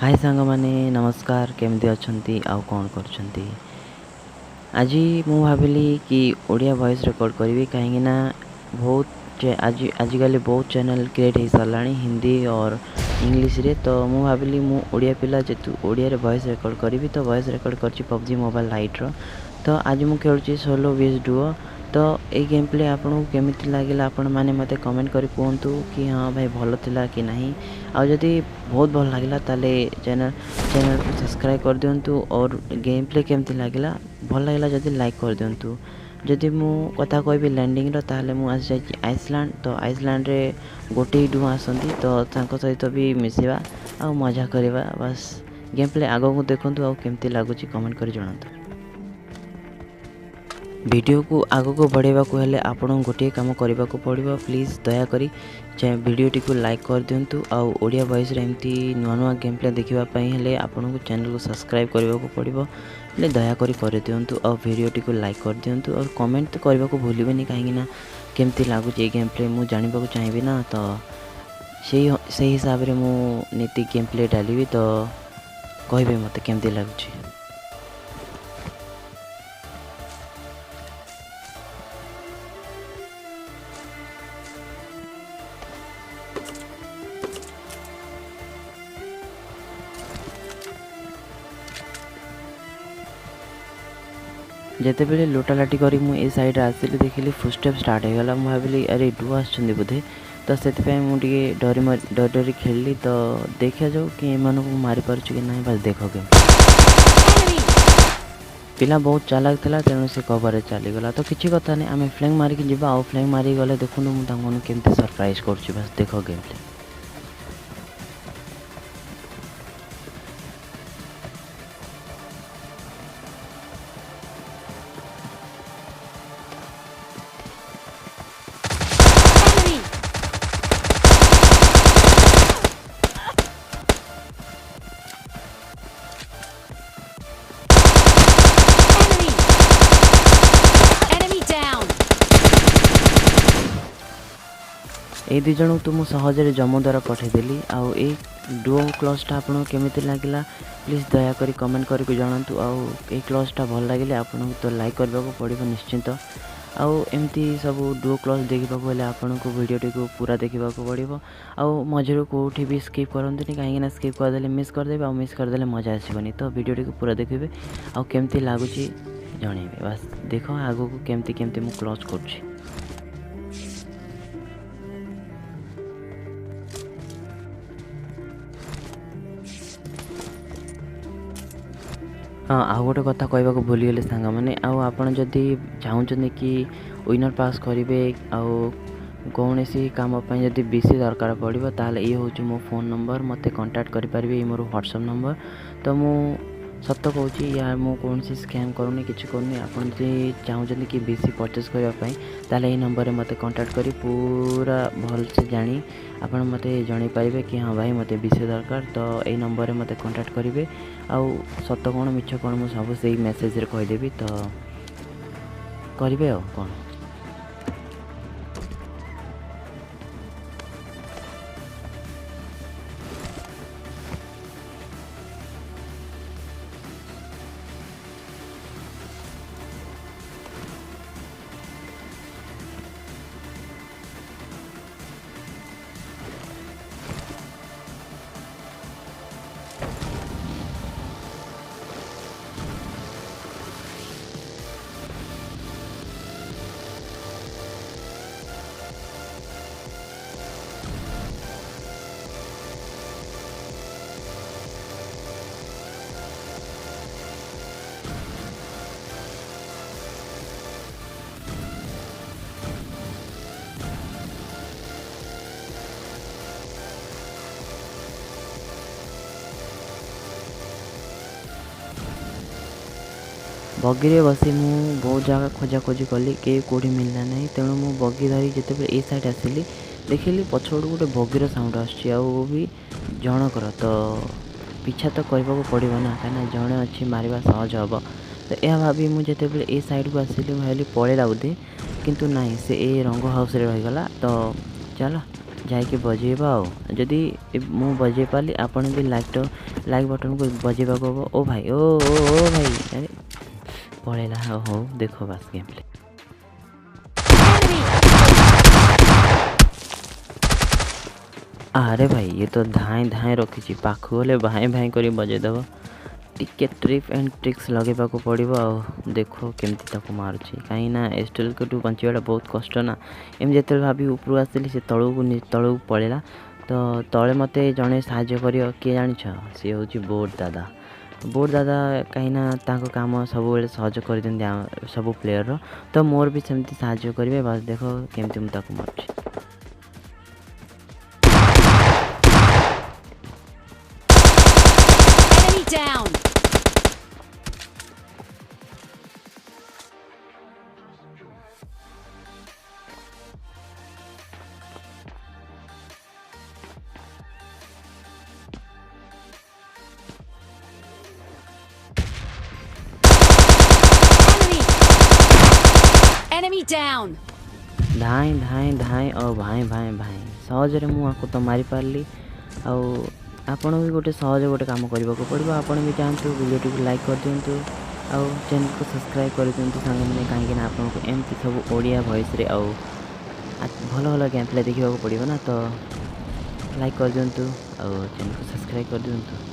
हाय सांग माने नमस्कार केमती अछंती आउ कौन करछंती। आज मु भाविली कि ओडिया वॉइस रिकॉर्ड करी कहीं ना बहुत आजिकल बहुत चैनल क्रिएट हो साराणी हिंदी और इंग्लिश रे। तो मु भाविली मु ओडिया पिला जेतु ओडिया रे वॉइस रिकॉर्ड करी तो वॉइस रिकॉर्ड करछि पबजी मोबाइल लाइट रो। तो आज मु खेलुछि सोलो वीएस डुओ। तो ये गेम प्ले आपको केमिति लागिला आपण माने मते कमेंट करी कहतु कि हाँ भाई भल थिला कि नहीं। आ जदि बहुत भल लागिला ताले चैनल को सब्सक्राइब कर दियंतु और गेम प्ले केमिति लागिला भल लागिला जदि लाइक कर दियंतु। जदि मु कथा कहबी लैंडिंग रो ताले मु आज जाई आइसलैंड। तो आइसलैंड रे गोटे डुओ आसंती तो तांको सहित भी मिसिबा आ मजा करबा। बस गेम प्ले आगो को देखंतु आ केमिति लागुची कमेंट करी जणांतु। वीडियो को आगो को बढ़ेबा को हेले आपन गोटे काम करबा को पड़िबो। प्लीज दया करी वीडियो टी को लाइक कर दियंतु आ ओडिया वॉइस रे एमती नुआ नुआ गेम प्ले देखिबा पई हेले आपन को चैनल को सब्सक्राइब करबा को पड़िबो। ले दया करी कर दियंतु आ वीडियो टी को लाइक कर दियंतु और कमेंट करबा को भूलिबेनी काहेकि ना केमती लागु जे गेम प्ले मु जानिबा को चाहेबी ना। तो सही हिसाब रे मु नीति गेम प्ले डालीबी तो कहबे मते केमती लागुची। जिते बेले लोटालाटी करी मु ए साइड आसिली देखिली फुटस्टेप स्टार्ट हो गला। मु भाविली अरे डुओ आछंदी बोधे। तो सेति मु डर डरी खेलली। तो देखा जाऊ कि एमान को मारी पारछु कि नहीं। बस देखो गेम पिला बहुत चालाक थिला तेणु से कवर चली गला। तो किछि कथा नहीं आमे फ्लैंग मारी कि जिबा आ फ्लैंग मारी गले देखु मु तांको केमते सरप्राइज करछु। बस देखो गेम प्ले। ए दी जन तो मुझे सहजरे जम द्वारा पठेदेली। आउ ए डुओ क्लचटा आपन केमिति लागिला प्लीज दया करी कमेंट करके जणांतु। आउ ए क्लचटा भल लागिले आपन तो लाइक करबा को पड़िबो निश्चिंत। आउ एमती सब डुओ क्लच देखा हेले आपन को वीडियो टी को पूरा देखा पड़िबो। आउ मझिरो कोठी भी स्किप करंतनी काहेकि ना स्किप कर देले मिस कर देबे। आ मिस कर देले मजा आसीबनी। तो वीडियो टी को पूरा देखिबे आउ केमती लागुची जणेबे। बस देखो आगो को केमती मु क्लच करछि। हाँ आ गोटे कथा कहबा को भूलीगले सांग मैंने आपन जदि चाहूँ कि विनर पास करेंगे कौन सी काम जदि बीसी दरकार पड़ो ताले ये हूँ मो फोन नंबर मते कांटेक्ट करें मोर व्हाट्सएप नंबर। तो मु सत कहूँ या मु कौन सी स्कैम करूनी किसी करूनी। आपन जदि चाहूँ कि बीसी परचेस करने ताले ये नंबर में मते कांटेक्ट करी पूरा भल से जानी आपन मते जणै पारिबे कि हाँ भाई मते बीसी दरकार। तो ये नंबर में मते कांटेक्ट करेंगे आउ सत कौन मिछ कौन मु सब से मेसेज रे कहीदेवी। तो करेंगे आ कौन। बगी रे बसी मु बहुत जगह खोजाखोजी कली के कोठी मिलला नहीं। तेणु मु बगी धरी जिते ए साइड आसिली देखिली पछड़ गोटे बगीर साउंड भी जनकर। तो पीछा तो करने को पड़ो ना कहीं जड़े अच्छी मारिबा सहज हम। तो यह भाभी मुझे ए साइड को आसिली भाई पलैला बोधे किंतु नाई से ए रंग हाउस रे रहीगला। तो चलो जाइके बजेबा जदि मु बजे पाली आपण भी लाइक बटन को बजेबा को ओ भाई ओ भाई अरे पड़ेला हो देखो बस गेम प्ले अरे भाई ये तो धाए धाए रखी पाखु गले भाई भाई कर बजेदेव टिके ट्रिप एंड ट्रिक्स लगे पड़ो आ देखो केमती ताको मारुची कहीं एस्टेल को बचाटा बहुत कष्ट ना एम जो भाभी ऊपर आसली से तलू पड़ेगा तो तले मत जड़े साहाଯ୍य कर किए जान सी हूँ बोर्ड दादा कहीं काम सब सहज कर सब प्लेयर तो मोर भी सेमती साहाଯ୍य करेंगे बस देखो केमती मुझे मारुची down. Enemy down. धाई धाई धाई और भाई भाई भाई सहजरे मुझे तो मारी पार्ली आपण भी गोटे सहज गोटे काम करने को पड़ो आपण भी चाहतु वीडियो को लाइक कर दिंतु आउ चैनल को सब्सक्राइब कर दिंतु सांग मैंने कहीं आपन को एमती सब ओडिया वॉइस रे आउ भल भल गेम प्ले देखा पड़ो ना तो लाइक कर दिंतु आउ चैनल को सब्सक्राइब कर दिंतु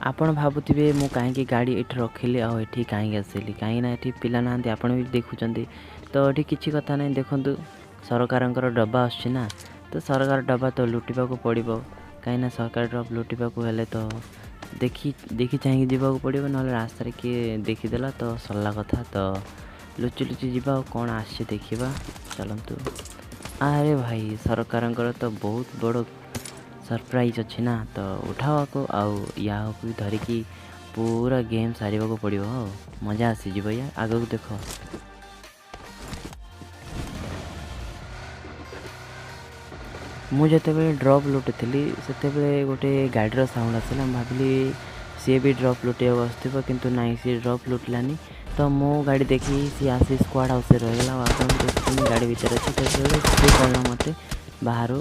आपण भावुवे मु कहीं गाड़ी ये रखिली आठी कहीं आसली कहीं ये पिला ना आपण भी देखुं तो ये किसी कथा नहीं देखु सरकार डब्बा आसना तो सरकार डब्बा तो लुटा पड़ो कहीं सरकार डब्बा लुटा हेले तो देखी चाहिए जावाक पड़ो ना रास्तार किए देखीदेला तो सरला कथा तो लुचि लुचि जावा कौन आसे देखा चलतु अरे भाई सरकार तो बहुत बड़ सरप्राइज अच्छी ना तो उठावा को या भी धरिकी पूरा गेम सारे को पड़ो मजा आसीज या आग को देख मुझे ड्रप लुटुली से गोटे गाड़ी साउंड आसला भाविली सी भी ड्रप लुटिया आसो किंतु नाई सी ड्रप लुटलानी तो मो गाड़ी देखी सी आसी स्क्वाड हाउस रहीगला गाड़ी भीतर अच्छे कौन मत बाहर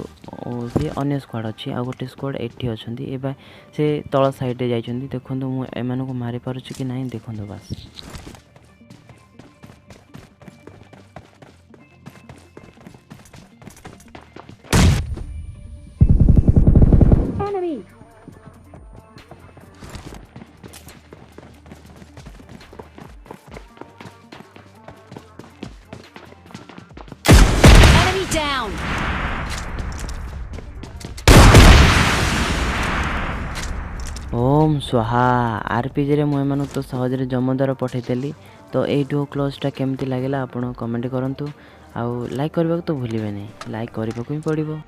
सी अन्य स्क्वाड अच्छी आ गोटे स्क्वाड एटी अच्छा से तल साइड जाइए देखो मुझे को मारी पार्छ कि ना देखो बस Enemy down. ओम स्वाहा आरपीजी रे मुझे तो सहजरे जमदार पठेदेली तो यू क्लोजटा केमती लगे आपड़ कमेंट करूँ आउ लाइक करने तो भूलिए नहीं लाइक करने को ही पड़ो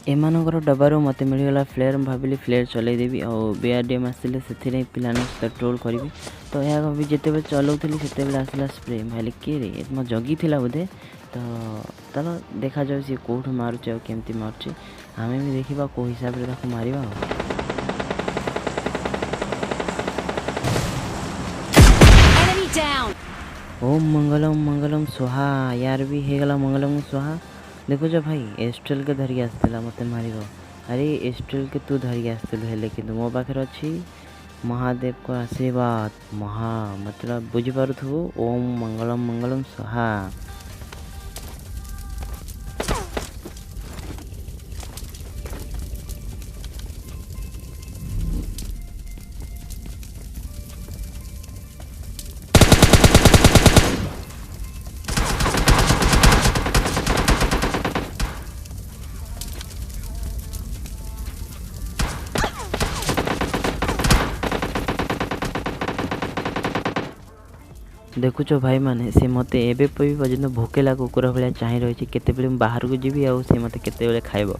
एमानकर डबारू मत मिलगला फ्लेयर भाविली फ्लेयर चलईदेवी और बीआरडीएम आसिले से पिला ट्रोल करी तो यह भी जिते चलाऊली से आसला स्प्रे भाई किए रे मो जगी थी बोधे तो चलो देखा जाए सी कौट मारुचे केमती मारुचे आम भी देखा कौ हिसाब से मार ओम मंगलम मंगलम स्वाहा यार भी हेगला मंगलम स्वाहा देखो जो भाई एस्ट्रेल के धरिक आसला मत मार अरे एस्ट्रेल के तू धरिक आसलु कि मो पाखे अच्छी महादेव को आशीर्वाद महा मतलब बुझीपु ओम मंगलम मंगलम स्वाहा देखुच भाई मैंने सी मत एवं पर्यटन भोकेला कुकुर भाया चाह रही केत बाहर को जी आउ सी मत केत खाइब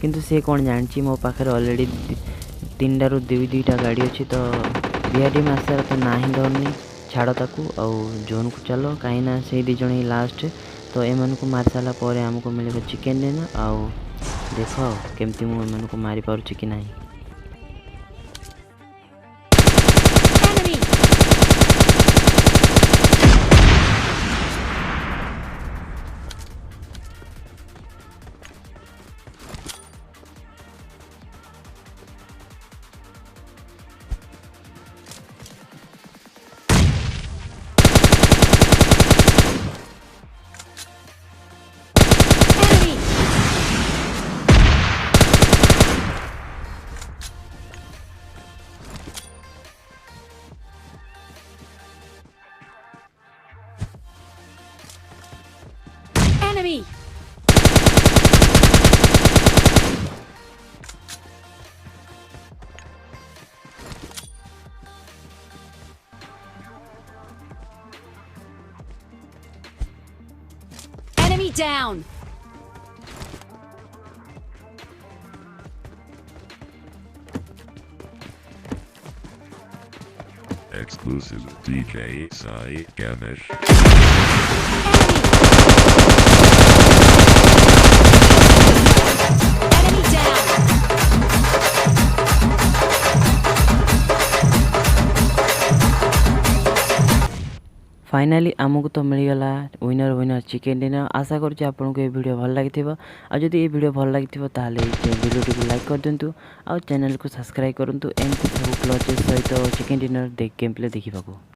किंतु सी कौन जानी मो पाखे अलरेडी 3 रू 2 गाड़ी अच्छी तो बीआरडी आसार तो ना ही धरनी छाड़ ताकू जोन को चलो कहीं से दिज ही लास्ट तो एम को मारी सारापर आमको मिले चिकेन डिनर आउ देख केमती मुझे मारी पार्ची कि ना। Enemy! Enemy! Enemy! Enemy down! Exclusive DJ Sai Ganesh. Enemy down! Finally आमको तो मिलगला विनर विनर चिकेन डिनर। आशा करुँच आपको ये वीडियो भल लगी जदि ये वीडियो भल लगी वीडियो को लाइक कर दिंतु आ चैनल को सब्सक्राइब करूँ एमती सब क्लचेस सहित चिकेन डिनर गेम प्ले देखा।